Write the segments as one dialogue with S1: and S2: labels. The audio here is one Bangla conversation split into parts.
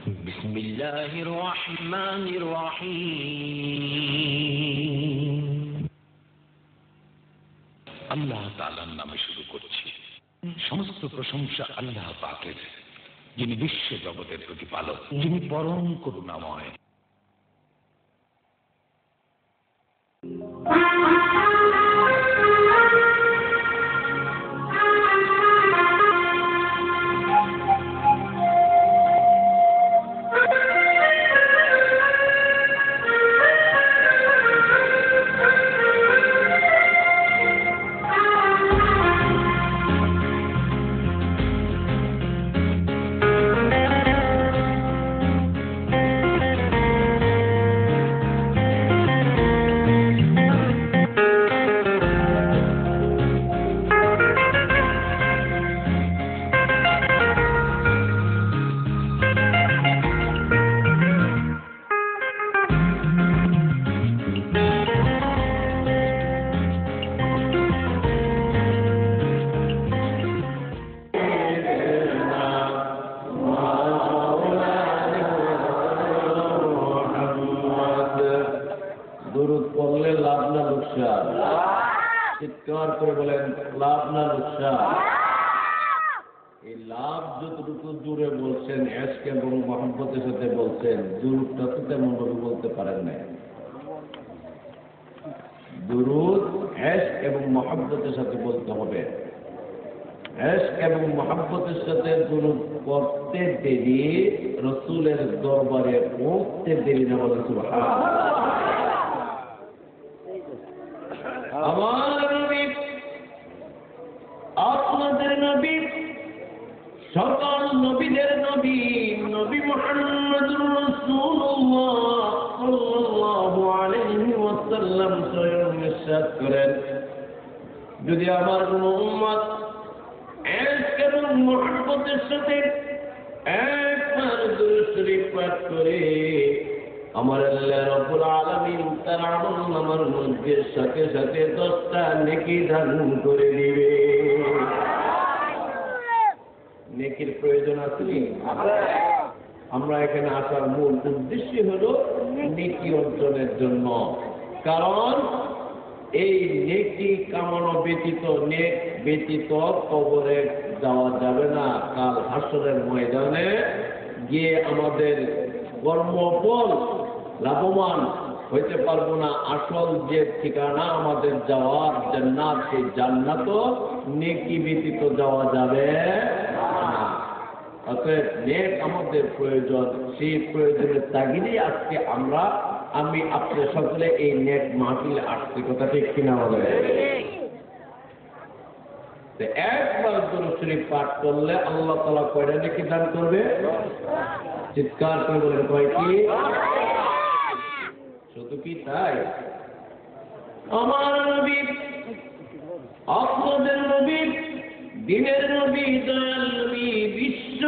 S1: বিসমিল্লাহির রহমানির রহিম। আল্লাহ তাআলার নামে শুরু করছি। সমস্ত প্রশংসা আল্লাহ পাকের, যিনি বিশ্ব জগতের প্রতিপালক, যিনি পরম করুণাময়।
S2: চিৎকার করে বলেন লাভ না লোকসান? এই লাভ যতটুকু জুড়ে বলছেন এশক এবং মহব্বতের সাথে বলছেন, দুরূদটা তো তেমন ভাবে বলতে পারেন না। দুরূদ এশক এবং মহব্বতের সাথে বলতে হবে। এশক এবং মহব্বতের সাথে দুরূদ পড়তে দেরি, রাসূলের দরবারে পৌঁছতে দেরি না। বলেন সুবহানাল্লাহ। আমার নবী, আপনাদের নবী, সকল নবীদের নবী, নবী মুহাম্মদুর রাসূলুল্লাহ সাল্লাল্লাহু আলাইহি ওয়াসাল্লাম স্বয়ং ইরশাদ করেন, যদি আমার কোন উম্মত এশক এবং মুহাব্বতের সাথে একবার দুরূদ শরীফ পাঠ করে, আমার আল্লাহ রাব্বুল আলামিন তার আমলনামার মধ্যে সাথে সাথে 10টা নেকি দান করে দিবে। নেকির প্রয়োজন আছে? আমরা এখানে আসার মূল উদ্দেশ্য হলো নেকি অর্জনের জন্য। কারণ এই নেকি কামানো ব্যতীত, নেক ব্যতীত কবরে যাওয়া যাবে না। কাল হাসরের ময়দানে গিয়ে আমাদের কর্মফল লাভবান হইতে পারবো না। আসল যে ঠিকানা আমাদের যাওয়ার জান্নাত, সেই জান্নাতও নেকি ব্যতীত যাওয়া যাবে না। অতএব নেক আমাদের প্রয়োজন। সেই প্রয়োজনের তাগিদেই আজকে আমি আপনি সকলে এই নেক মাহফিলে আসছি। কথা ঠিক কিনা বলে? একবার দুরূদ শরীফ পাঠ করলে আল্লাহ তাআলা কয়টা নেকি দান করবে? চিৎকার করে বলেন কয়টি? শুধু কি তাই? আমার নবী, আপনাদের নবী, দিনের নবী, দয়াল নবী, বিশ্ব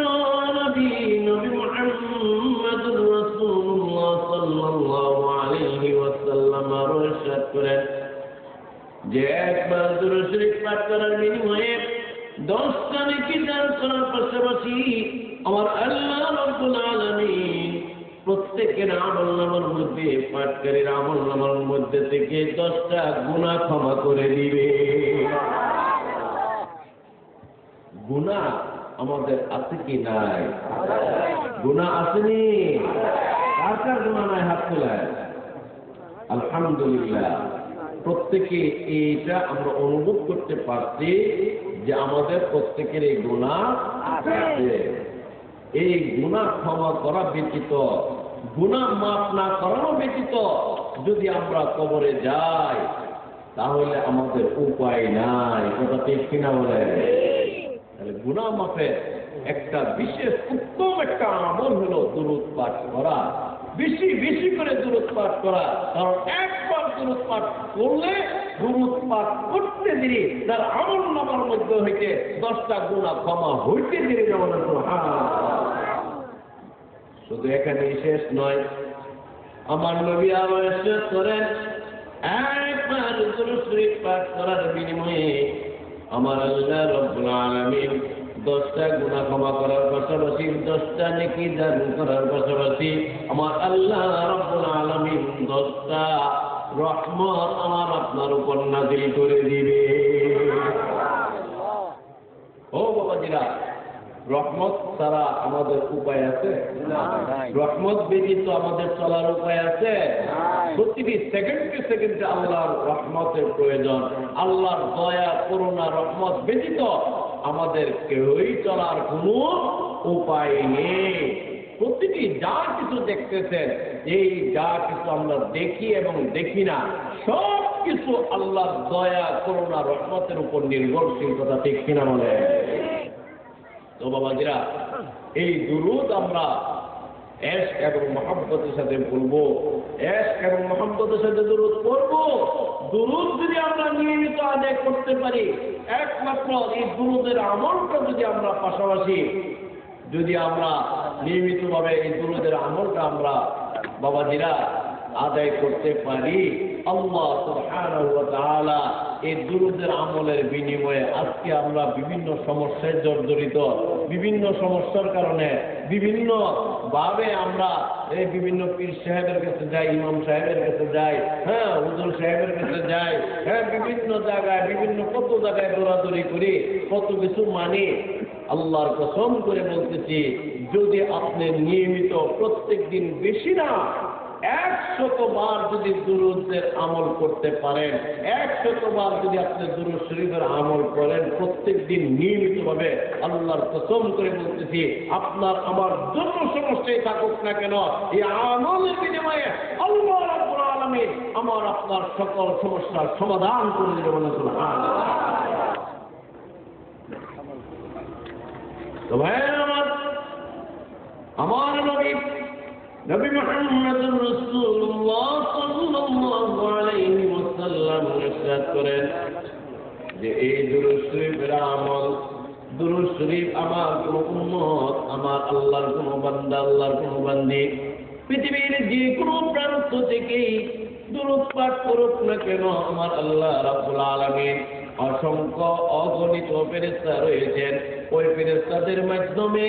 S2: নবী, নবী মুহাম্মদুর রাসূলুল্লাহ সাল্লাল্লাহু আলাইহি ওয়াসাল্লাম আরো ইরশাদ করেন যে একবার দুরূদ শরীফ পাঠ করার বিনিময়ে 10টা নেকি দান করার পাশাপাশি আমার আল্লাহ রাব্বুল আলামিন প্রত্যেকের আমলনামার মধ্যে, পাঠকারীর আমলনামার মধ্যে থেকে 10টা গুনাহ ক্ষমা করে দিবে। গুনাহ আমাদের আছে কি নাই? গুনাহ আসেনি? কার কার গুনাহ নাই? হাত তোলেন। আলহামদুলিল্লাহ, প্রত্যেকে এইটা আমরা অনুভব করতে পারছি যে আমাদের প্রত্যেকের এই গুনাহ আছে। এই গুনাহ ক্ষমা করা ব্যতীত, গুনাহ মাফ না করানো ব্যতীত যদি আমরা কবরে যাই তাহলে আমাদের উপায় নাই। কথা ঠিক কিনা বলে? তাহলে গুনাহ মাফের একটা বিশেষ উত্তম একটা আমল হলো দুরূদ পাঠ করা। বেশি বেশি করে দুরূদ পাঠ করা। কারণ একবার দুরূদ পাঠ করলে, দুরূদ পাঠ করতে দেরি তার আমলনামার মধ্যে হইতে 10টা গুনাহ ক্ষমা হইতে দেরি না। বলেন সুবহানাল্লাহ। শুধু এখানে শেষ নয়, আমার নবী আরো ইরশাদ করেন, একবার দুরূদ শরীফ পাঠ করার বিনিময়ে আমার আল্লাহ রাব্বুল আলামিন 10টা গুনাহ ক্ষমা করার পাশাপাশি 10টা নেকি দান করার পাশাপাশি আমার আল্লাহ রাব্বুল আলামিন 10টা রহমত আমার আপনার উপর নাযিল করে দিবে। ও বাবাজিরা, রহমত ছাড়া আমাদের উপায় আছে? রহমত ব্যতীত আমাদের চলার উপায় আছে? প্রতিটি সেকেন্ডে সেকেন্ডে আল্লাহর রহমতের প্রয়োজন। আল্লাহর দয়া করুণা রহমত ব্যতীত আমাদের কেউই চলার কোনো উপায় নেই। প্রতিটি যা কিছু দেখতেছেন, এই যা কিছু আমরা দেখি এবং দেখি না, সব কিছু আল্লাহর দয়া করুণা রহমতের উপর নির্ভরশীল। কথা ঠিক কিনা বলে? তো বাবাজিরা, এই দুরূদ আমরা ইশক এবং মহব্বতের সাথে পড়বো। ইশক এবং মহব্বতের সাথে দুরূদ পড়বো। দুরূদ যদি আমরা নিয়মিত আদায় করতে পারি, একমাত্র এই দুরূদের আমলটা যদি আমরা পাশাপাশি যদি আমরা নিয়মিতভাবে এই দুরূদের আমলটা আমরা বাবাজিরা আদায় করতে পারি, আল্লাহ সুবহানাহু ওয়া তাআলা এই দুরূদের আমলের বিনিময়ে আজকে আমরা বিভিন্ন সমস্যায় জর্জরিত, বিভিন্ন সমস্যার কারণে বিভিন্ন ভাবে আমরা এই বিভিন্ন পীর সাহেবের কাছে যাই, ইমাম সাহেবের কাছে যাই, হ্যাঁ হুজুর সাহেবের কাছে যাই, হ্যাঁ বিভিন্ন জায়গায় বিভিন্ন কত জায়গায় দৌড়াদৌড়ি করি, কত কিছু মানি। আল্লাহর কসম করে বলতেছি, যদি আপনি নিয়মিত প্রত্যেক দিন বেশি না 100 বার যদি দুরূদের আমল করতে পারেন, 100 বার যদি আপনি দুরূদ শরীফের আমল করেন প্রত্যেক দিন নিয়মিতভাবে, আল্লাহর কসম করে বলতেছি, আপনার আমার যত সমস্যায় থাকুক না কেন, এই আমলের বিনিময়ে আল্লাহ রাব্বুল আলামিন আমার আপনার সকল সমস্যার সমাধান করে দিতে বলেন। সুবহানাল্লাহ। তো ভাই আমার নবী মুহাম্মদুর রাসূলুল্লাহ সাল্লাল্লাহু আলাইহি ওয়াসাল্লাম ইরশাদ করেন যে এই দুরূদ শরীফের আমল, দুরূদ শরীফ আমার কোন উম্মত, আমার আল্লাহর কোন বান্দা, আল্লাহর কোন বান্দি পৃথিবীর যে কোনো প্রান্ত থেকে দুরূদ পাঠ করুক না কেন, আমার আল্লাহ রাব্বুল আলামিন অসংখ্য অগণিত ফেরেশতা রয়েছেন, ওই ফেরেশতাদের মাধ্যমে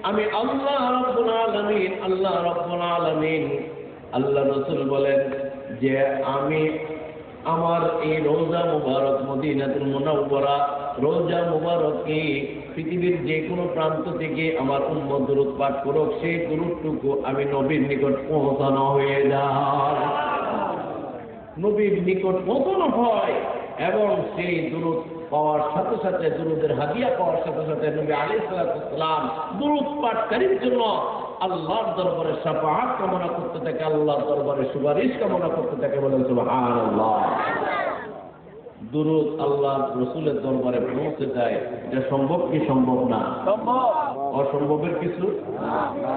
S2: আমি আল্লাহ রাব্বুল আলামিন আল্লাহ রাসূল বলেন যে আমি আমার এই রওজা মুবারক মদিনাতুল মুনাওয়ারা রওজা মুবারকে পৃথিবীর যে কোনো প্রান্ত থেকে আমার উম্মত দুরূদ পাঠ করুক, সেই দুরূদটুকু আমি নবীর নিকট পৌঁছানো হয়ে যায়, নবীর নিকট পৌঁছানো হয়। এবং সেই দুরূদ পাওয়ার সাথে সাথে, দুরূদের হাদিয়া পাওয়ার সাথে সাথে নবী আলাইহিস সালাম দুরূদ পাঠকারীর জন্য আল্লাহর দরবারে শাফাআত কামনা করতে থাকে, আল্লাহর দরবারে সুপারিশ কামনা করতে থাকে। বলেন সুবহানাল্লাহ। দুরূদ আল্লাহ রাসূলের দরবারে পৌঁছে যায়, এটা সম্ভব কি সম্ভব না? অসম্ভবের কিছু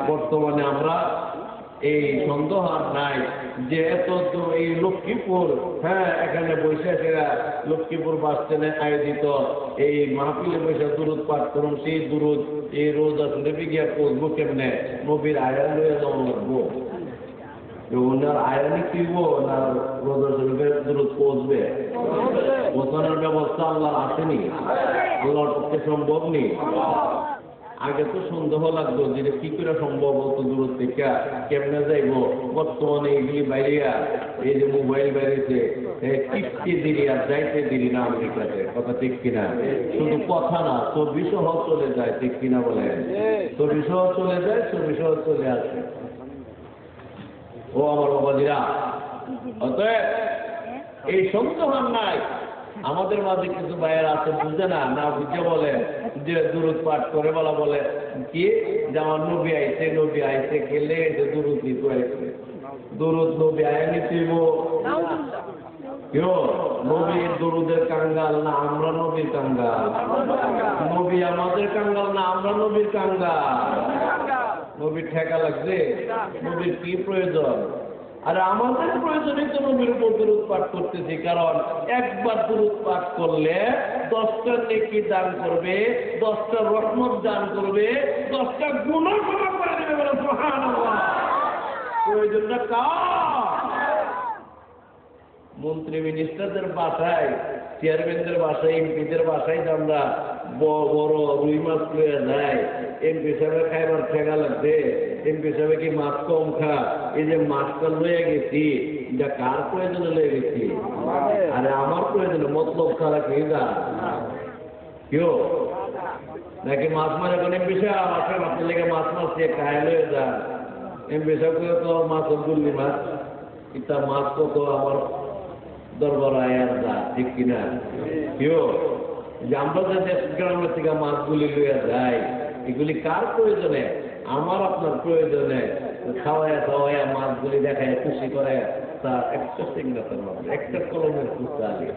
S2: বর্তমানে আমরা এই সন্দেহ আর নাই যে এত এই লক্ষ্মীপুর, হ্যাঁ এখানে বৈশাখেরা লক্ষ্মীপুর বাস স্ট্যান্ডে আয়োজিত এই মাহফিলে বৈশাখ দুরূদ পাঠ করুন, সেই দুরূদ এই রোজা শরীফে গিয়ে পৌঁছবো কেমনে? নবীর আয়ান লয়ে যাওয়া লাগবো, ওনার আয়ানি কিনব না রোজা শরীফের দুরূদ পৌঁছবে? পৌঁছানোর ব্যবস্থা আল্লাহর আসেনি, আল্লাহর পক্ষে সম্ভব নেই। আগে তো সন্দেহ লাগতো যে কি করে সম্ভব হতো দূর থেকে কেমনে যাইব। বর্তমানে এগুলি বাইরিয়া এই যে মোবাইল বাইরেছে, টিপতে দেরি আর যাইতে দেরি না আমেরিকাতে। কথা ঠিক কিনা? শুধু কথা না, 24 চলে যায়, ঠিক কিনা বলেন? 24 চলে যায়, 24 চলে আসে। ও আমার বাবাজিরা, অতএব এই সন্দেহ নাই। আমাদের মাঝে কিছু ভাইয়ের আছে বুঝে না, না বুঝে বলে যে দুরূদ পাঠ করে বলা বলে কি যে আমার নবী আইছে খেলে যে দুরূদ নিতে আইছে, দুরূদ নবী আয়ানি তুইব কেউ নবীর দুরূদের কাঙ্গাল না আমরা নবীর কাঙ্গাল? নবী আমাদের কাঙ্গাল না আমরা নবীর কাঙ্গাল? নবীর ঠেকা লাগছে, নবীর কি প্রয়োজন? আর আমাদের প্রয়োজনে তো নবীর উপর দুরূদ পাঠ করতেছি, কারণ একবার দুরূদ পাঠ করলে 10টা নেকি দান করবে, 10টা রহমত দান করবে, 10টা গুনাহ ক্ষমা করে দেবে। বলে সুবহানাল্লাহ। প্রয়োজনটা কার? মন্ত্রী মিনিস্টারদের বাসায়, চেয়ারম্যানদের বাসায়, এমপিদের বাসায় আমরা বড় রুই মাছ লইয়া যায়, এমপি সাহেব খাইবার ঠেকা লাগছে, এমপি সাহেব কি মাছ কম খা, এই যে মাছটা লইয়া গেছি, এটা কার প্রয়োজনে লইয়া গেছি? আরে আমার প্রয়োজনে, মতলব ছাড়া কি যা কেউ নাকি মাছ মারে এখন এমপি সাহেব আসেন আপনার লেগে মাছ মাছ দিয়ে খায় লইয়া যান, এমপি সাহেব তো মাছ গুল্লি মাছ, এটা মাছ কত আমার দরবার আয়ার যা, ঠিক কিনা? কেউ যে আমরা যে দেশ গ্রামের থেকে মাছগুলি লইয়া যাই, এগুলি কার প্রয়োজনে? আমার আপনার প্রয়োজনে খাওয়াইয়া খাওয়াইয়া মাছগুলি দেখায় খুশি করে তার একটা সিগনেচার মাত্র, একটা কলমের কুচালি,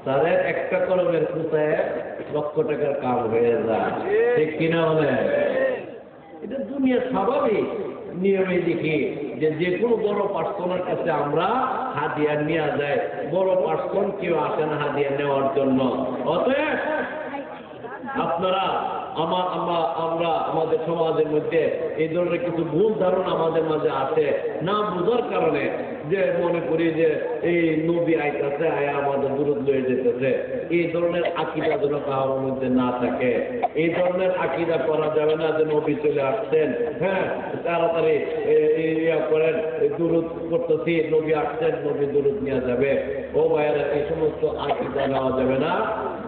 S2: তাদের একটা কলমের কুচায় লক্ষ টাকার কাম হয়ে যায়, ঠিক কিনা? বলে এটা দুনিয়া স্বাভাবিক নিয়মে দেখি যে কোনো বড় পার্সনের কাছে আমরা হাদিয়া নেওয়া যায়, বড় পার্সন কেউ আসে না হাদিয়া নেওয়ার জন্য। অতএব আপনারা আমরা আমাদের সমাজের মধ্যে এই ধরনের কিছু ভুল ধারণা আমাদের মাঝে আছে, না বোঝার কারণে, যে মনে করি যে এই নবী আইতাছে, আয়া আমাদের দূরত লয়ে যেতেছে, এই ধরনের আকীদা যেন কারোর মধ্যে না থাকে। এই ধরনের আকীদা করা যাবে না যে নবী চলে আসছেন, হ্যাঁ তাড়াতাড়ি ইয়া করেন, দূরত করতেছি, নবী আসছেন, নবী দূরত নেওয়া যাবে। ও ভাইয়েরা, এই সমস্ত আকীদা নেওয়া যাবে না।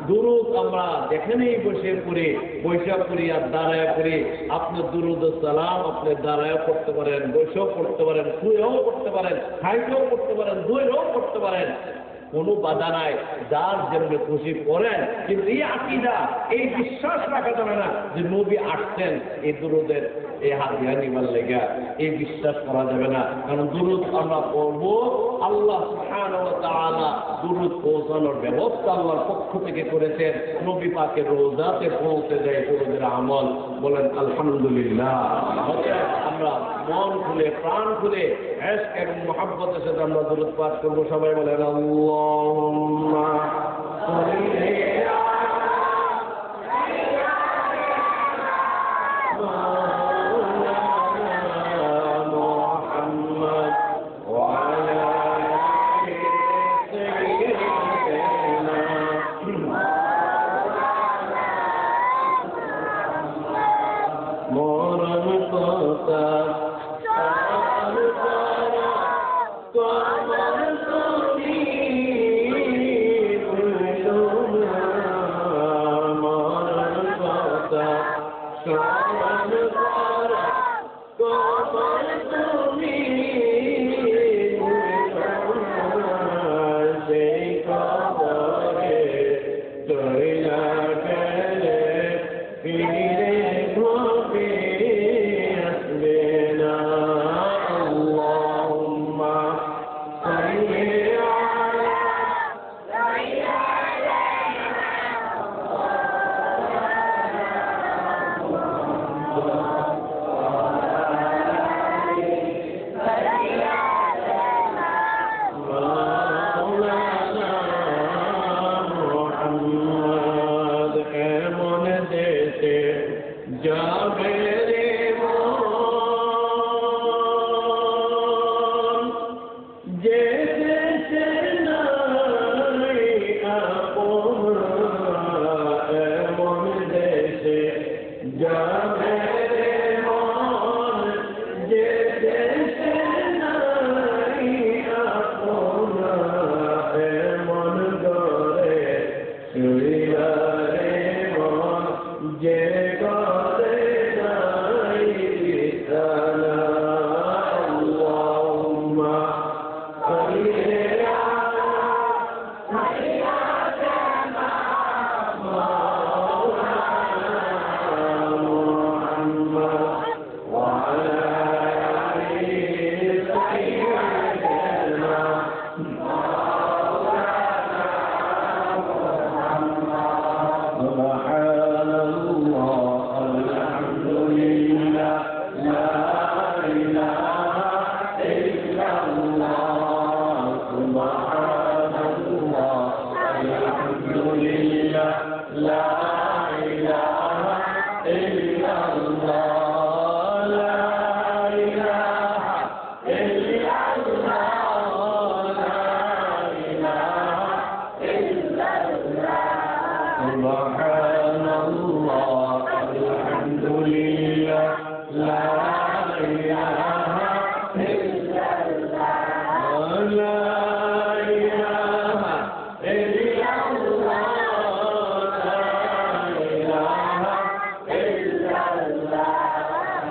S2: দুরুদ আমরা যেখানেই বসে করি, বৈশাখ করি আর দাঁড়ায় করি, আপনি দুরুদ সালাম আপনি দাঁড়ায় করতে পারেন, বৈশাখ করতে পারেন, শুয়েও করতে পারেন, খাইতেও করতে পারেন, দইরেও করতে পারেন, কোনো বাধা নাই, যার যেমনি খুশি করেন। কিন্তু এই আকীদা, এই বিশ্বাস রাখা যাবে না যে নবী আসছেন এই দুরুদের এই হাদিয়া নিবার লেগা, এই বিশ্বাস করা যাবে না। কারণ দুরুদ আমরা পড়বো, আল্লাহ সুবহানাহু ওয়া তাআলা দুরুদ পৌঁছানোর ব্যবস্থা আল্লাহর পক্ষ থেকে করেছেন, নবী পাকের রোজাতে পৌঁছে যায় দুরুদের আমল। বলেন আলহামদুলিল্লাহ। আমরা মন খুলে প্রাণ খুলে ইশক এবং মুহাব্বতের সাথে আমরা দুরুদ পাঠ করবো। সবাই বলেন আল্লাহুম্মা সাল্লি ফিরে ঘুরে আসবে না।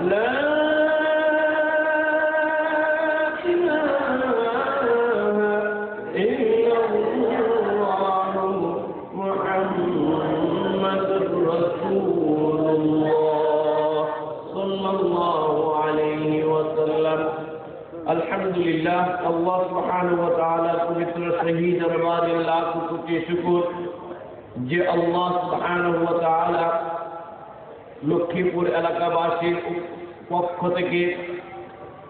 S2: لا إله إلا الله محمد رسول الله صلى الله عليه وسلم الحمد لله الله سبحانه وتعالى পবিত্র শহীদ দরবারে লাখ কোটি শুকর যে আল্লাহ সুবহানাহু ওয়া তাআলা লক্ষ্মীপুর এলাকাবাসীর পক্ষ থেকে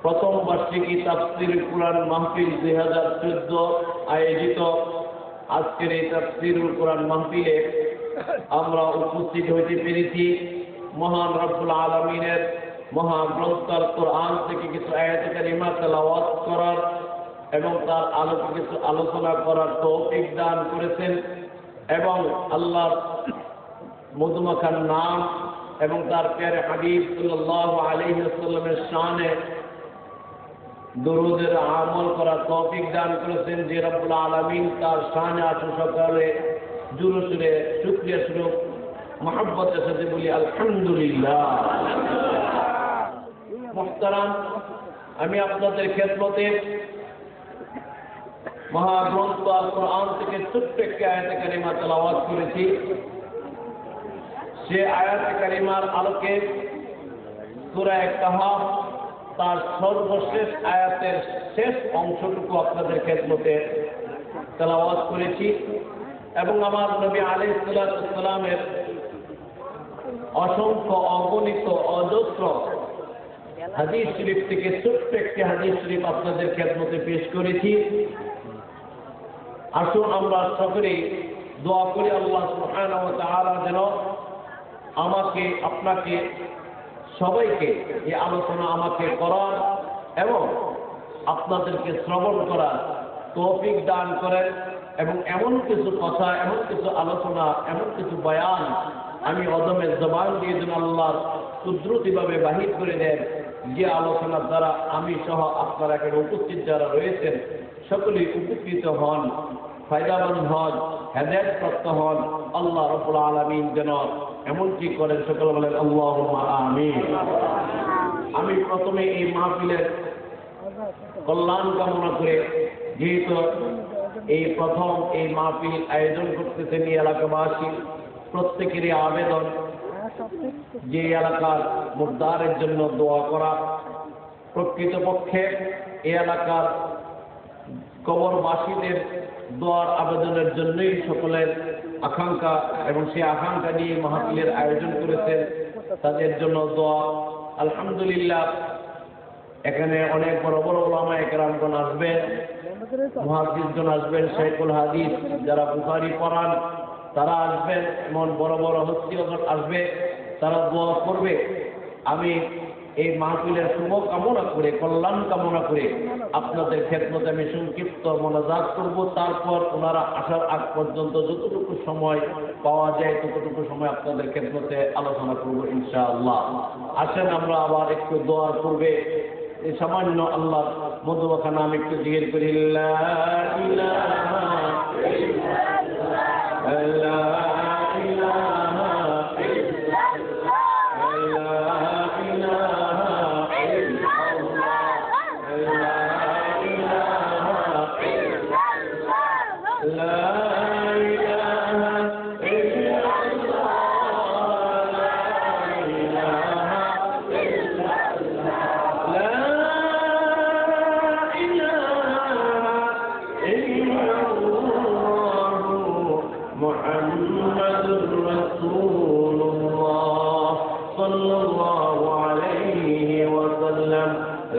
S2: প্রথম বার্ষিকী তাফসীর কুরআন মাহফিল 2014 আয়োজিত আজকের এই তাফসীরুল কুরআন মাহফিলে আমরা উপস্থিত হতে পেরেছি। মহান রব্বুল আলামিনের মহাগ্রন্থ আল কোরআন থেকে কিছু আয়াত কারিমা তেলাওয়াত করার এবং তার আলোকে কিছু আলোচনা করার তৌফিক দান করেছেন এবং আল্লাহর মধুমাখার নাম এবং তার প্যারে হাবিব সাল্লাল্লাহু আলাইহি ওয়াসাল্লামের শানে দরুদের আমল করার তৌফিক দান করেছেন যে রব্বুল আলামিন তার শানে আসু সকালে জুরু সুরে শুকরিয়া স্বরূপ মহব্বতের সাথে বলি আলহামদুলিল্লাহ। মুহতারাম, আমি আপনাদের খেদমতে মহাগ্রন্থ আল কোরআন থেকে ছোট্ট একটি আয়াতে কারিমা তেলাওয়াত করেছি। সে আয়াতে কারিমার আলোকে সূরা কাহফ তার সর্বশেষ আয়াতের শেষ অংশটুকু আপনাদের খেদমতে তেলাওয়াত করেছি এবং আমার নবী আলাইহিস সালাতু ওয়াস সালামের অসংখ্য অগণিত অজস্র হাদিস শরীফ থেকে ছোট্ট একটি হাদিস শরীফ আপনাদের খেদমতে পেশ করেছি। আসুন আমরা সকলে দোয়া করি আল্লাহ সুবহানাহু ওয়া তাআলা যেন আমাকে আপনাকে সবাইকে এই আলোচনা আমাকে করার এবং আপনাদেরকে শ্রবণ করার তৌফিক দান করেন এবং এমন কিছু কথা, এমন কিছু আলোচনা, এমন কিছু বয়ান আমি অদমের জবান দিয়ে যেন আল্লাহর কুদরতিভাবে বাহির করে দেন, যে আলোচনার দ্বারা আমি সহ আপনারা এখানে উপস্থিত যারা রয়েছেন সকলেই উপকৃত হন, ফায়দাবান হন, হেদায়েতপ্রাপ্ত হন। আল্লাহ রাব্বুল আলামিন যেন এমনটি করেন, সকলে বলেন আল্লাহুম্মা আমিন। আমি প্রথমে এই মাহফিলের কল্যাণ কামনা করে, যেহেতু এই প্রথম এই মাহফিল আয়োজন করতেছেন এই এলাকাবাসী, প্রত্যেকেরই আবেদন যে এলাকার মুদ্দারের জন্য দোয়া করা। প্রকৃতপক্ষে এই এলাকার কবরবাসীদের দোয়ার আবেদনের জন্যই সকলের আকাঙ্ক্ষা এবং সেই আকাঙ্ক্ষা নিয়ে মাহফিলের আয়োজন করেছেন, তাদের জন্য দোয়া। আলহামদুলিল্লাহ, এখানে অনেক বড় বড় উলামায়ে কেরামগণ আসবেন, মুহাদ্দিসগণ আসবেন, শাইখুল হাদিস যারা বুখারী পড়ান তারা আসবেন, এমন বড় বড় হস্তিগণ আসবে, তারা দোয়া করবে। আমি এই মাহফিলের শুভ কামনা করে, কল্যাণ কামনা করে আপনাদের খেদমতে আমি সংক্ষিপ্ত মোনাজাত করব। তারপর ওনারা আসার আগ পর্যন্ত যতটুকু সময় পাওয়া যায় ততটুকু সময় আপনাদের খেদমতে আলোচনা করব ইনশাআল্লাহ। আসেন আমরা আবার একটু দোয়ার পূর্বে এই সামান্য আল্লাহর মধুমাখা নাম একটু জিকির করি। লা ইলাহা ইল্লাল্লাহ,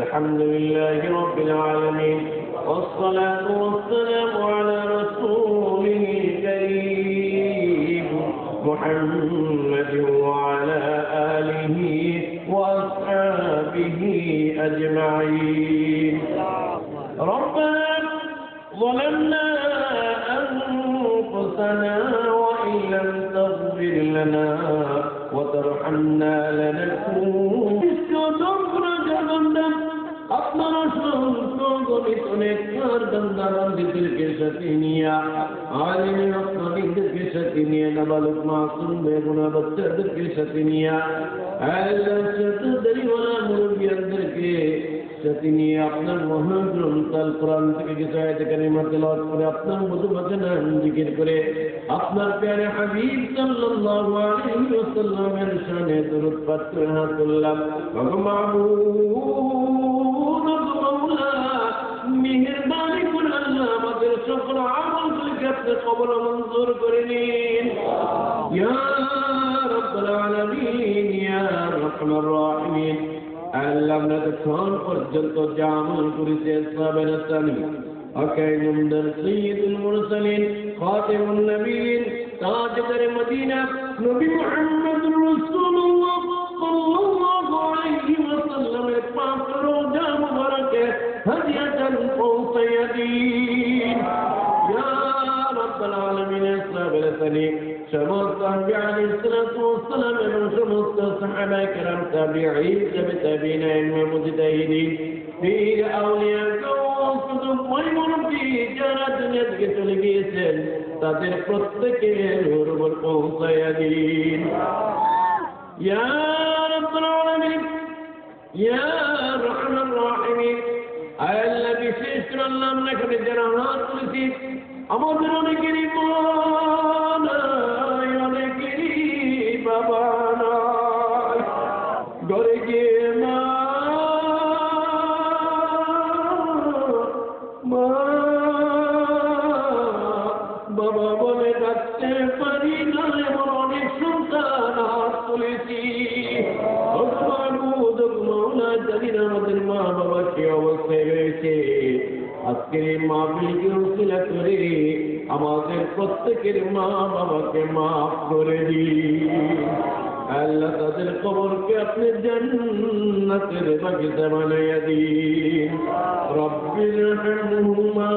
S2: الحمد لله رب العالمين والصلاة والسلام على رسوله الكريم محمد وعلى آله وأصحابه أجمعين. ربنا ظلمنا أنفسنا وإن لم تغفر لنا وترحمنا لنكون আপনারা সংগঠিত নেককার বান্দাবান্দিদেরকে সাথে নিয়ে, আলিম রাব্বানিদেরকে সাথে নিয়ে, নাবালক মাসুম বেগুনা বাচ্চাদেরকে সাথে নিয়ে, আল্লাহ সাথে দরিওয়ালা সাথে নিয়ে আপনার মহাগ্রন্থ আল কোরআন থেকে কিছু আয়াতে কারিমা তেলাওয়াত করে আপনার মধুমাখা নাম জিকির করে আপনার প্যারে হাবিব সাল্লাল্লাহু আলাইহি ওয়াসাল্লামের শানে দরুদ পাঠ করে হাত তুললাম। মাবুদ মাওলা মেহেরবানি করে আল্লাহ আমাদের সকল আমলগুলোকে আপনি কবুল ও মঞ্জুর করে নিন ইয়া রাব্বুল আলামিন ইয়া আরহামার রাহিমিন। আল্লাহ আমরা তখন পর্যন্ত যা আমল করেছি আসহাবে রাসূল আকাইমুন্দার সাইয়্যিদুল মুরসালিন খাতিমুন নবিয়্যিন তাজদার মদিনা নবী মুহাম্মদুর রাসূলুল্লাহ সাল্লাল্লাহু আলাইহি ওয়াসাল্লামের পাক রওজা মুবারকে হাদিয়াতান পৌঁছাইয়া দিন ইয়া রাব্বুল আলামিন। আসহাবে রাসূল সমস্ত আম্বিয়া আলাইহিসসালাতু ওয়াসসালাম এবং সমস্ত সাহাবা কেরাম তাবিঈন তাবিঈন এবং মুজতাহিদিন পীর আউলিয়া কুতুব মুরব্বি যারা দুনিয়া থেকে চলে গিয়েছেন তাদের প্রত্যেকের উপর পৌঁছায়া দিন ইয়া রাব্বুল আলামিন ইয়া আরহামার রাহিমিন। আল্লাহ বিশেষ করে আল্লাহ আমরা এখানে যারা হাত তুলেছি আমাদের অনেকেরই মা নাই, অনেকেরই বাবা নাই, ঘরে গিয়ে মা বাবা বলে ডাকতে পারি না এমন অনেক সন্তান হাত তুলেছি। জানি না আমাদের মা বাবা কি অবস্থায় রয়েছে। আজকের এই মাহফিলকে উসিলা করে আমাদের প্রত্যেকের মা বাবাকে মাফ করে দিন আল্লাহ। তাদের কবরকে আপনি জান্নাতের বাগিচা বানাইয়া দিন। রব্বির রহমহুমা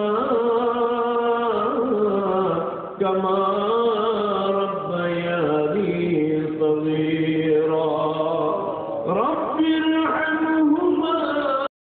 S2: কামা